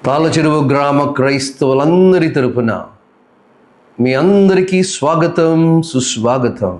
తాళ్ళచెరువు గ్రామ క్రైస్తవులందరి తరపున మీ అందరికీ స్వాగతం, సుస్వాగతం.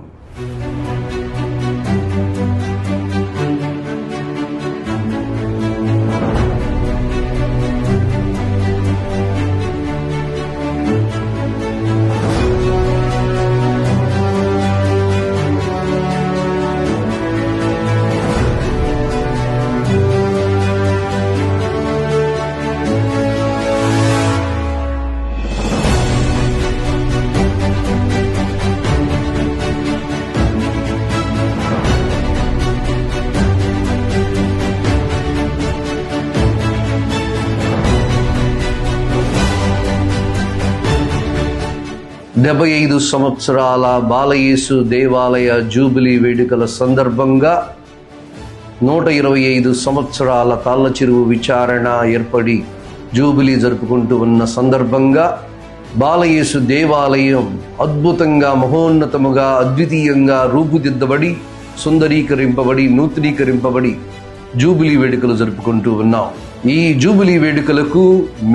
డెబ్బై 75 సంవత్సరాల బాలయేసు దేవాలయ జూబిలీ వేడుకల సందర్భంగా 125 సంవత్సరాల తాళ్ళచెరువు విచారణ ఏర్పడి జూబిలీ జరుపుకుంటూ ఉన్న సందర్భంగా బాలయేసు దేవాలయం అద్భుతంగా, మహోన్నతముగా, అద్వితీయంగా రూపుదిద్దబడి, సుందరీకరింపబడి, నూతనీకరింపబడి జూబిలీ వేడుకలు జరుపుకుంటూ ఉన్నాం. ఈ జూబిలీ వేడుకలకు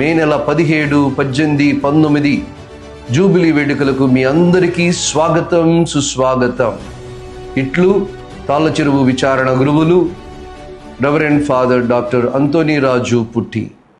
మే నెల 17, 18, 19 జూబిలీ వేడుకలకు మీ అందరికీ స్వాగతం, సుస్వాగతం. ఇట్లు తాళ్ళచెరువు విచారణ గురువులు రెవరెండ్ ఫాదర్ డాక్టర్ అంతోనీ రాజు పుట్టి.